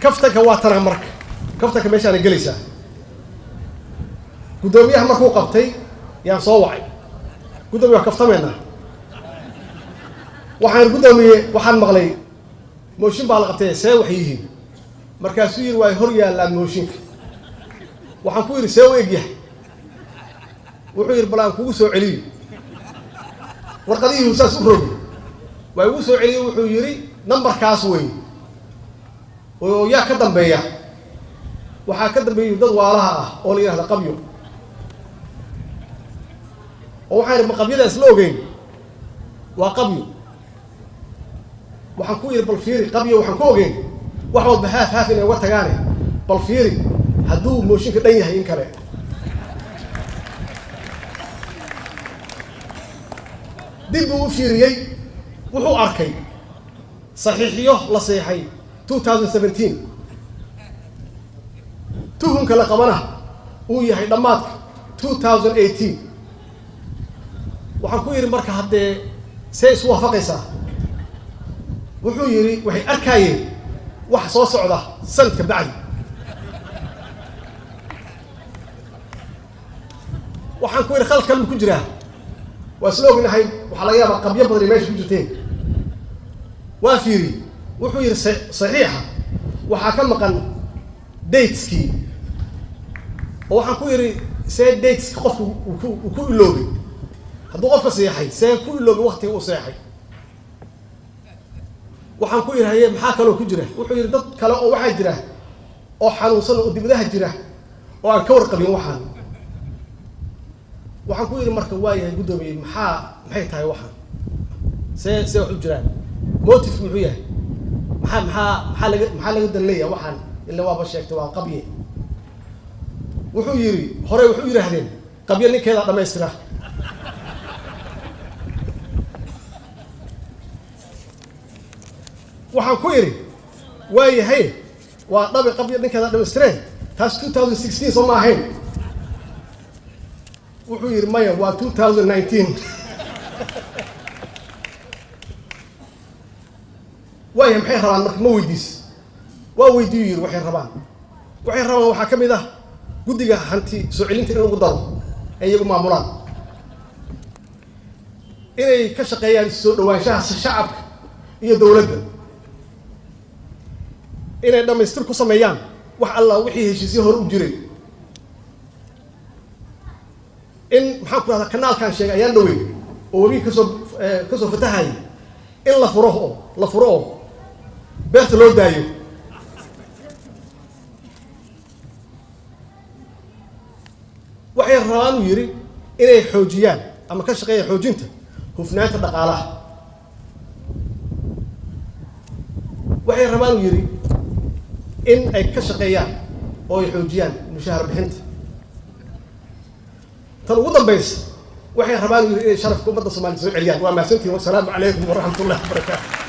كفتك واتنا مرك كفتك ماشي أنا جلسة قدوميها مركو قبتي يعني صوعي قدوميها كفتا منها waxaan gudoomiye waxaan maqlay mooshin baa la qabtay see wax yihiin markaas uu yiri way hor yaalaan mooshinka waxaan ku yiri see u egyahay wuxuu yiri balaan kugu soo celiyo warqadii uu saas u rogo way ugu soo celiyo wuxuu yiri numberkaas weey oo yaa ka dambeeya waxa ka dambeeyo dad waalaha ah oo la yiraahdo qabyo oo waxaan qabyada isla ogeyn waa qabyo waxaan ku yiri bal fiiri qabyo waxaan ku ogeyn wax walba haaf inay uga tagaane bal fiiri hadduu mooshinka dhan yahay in kale dib uu fiiriyay wuxuu arkay saxiixiyo la saxiixay 2017 tuhunka la qabana uu yahay dhamaadka 2018 waxaan ku yiri marka haddee see isu waafaqaysaa wuxuu yiri waxay arkayeen wax soo socda sanadka bacdi waxaan ku yiri khalad kalma ku jiraa waa sloognahay waxa laga yaabaa qabyo badan meesha ku jirteen waa fiiri wuxuu yiri saxiixa waxa ka maqan dateski oo waxaan ku yiri see dateski qofku uu ku iloobay hadduu qofka saxiixay see ku iloobay waqtiga uu saxiixay waxaan ku yiraahday maxaa kale oo ku jira wuxuu yiri dad kale oo waxa jira oo xanuunsan oo dibadaha jira oo aan ka warqabin waxaan ku yiri marka waayahay gudoomiye maxay tahay waxaan see wax u jiraan motive muxuu yahay maxaa laga danleeyaa waxaan illa waaba sheegtay waa qabye wuxuu yiri hore wuxuu yiraahdeen qabye ninkeeda dhameystira waxaan ku yiri waayahay waa dhabi qabyo ninkeeda dhameystireen taas 2016 soo ma ahayn wuxuu yiri maya waa 2019 waayahay maxay rabaan marka ma weydiis waa weydiiyo yiri waxay rabaan waxaa ka mid ah guddiga hanti soo celinta in lagu daro ay iyagu maamulaan inay ka shaqeeyaan soo dhawaanshaha shacabka iyo dawladda inay dhamaystir ku sameeyaan wax alla wixii heshiisyo hor u jiray in maxaan ku raahdaa kanaalkan sheegay ayaan dhawey oo wabi ka soo fatahay in la furo beerta loo daayo waxay rabaan uu yiri inay xoojiyaan ama ka shaqeeyaan xoojinta hufnaanta dhaqaalaha waxay rabaan uu yiri in ay ka shaqeeyaan oo ay xoojiyaan mushaar bixinta tan ugu dambaysa waxay rabaan inay sharafka ummadda Soomaaliyeed soo celiyaan waa mahadsantihiin wassalaamu calaykum waraxmatullaahi wabarakaatuh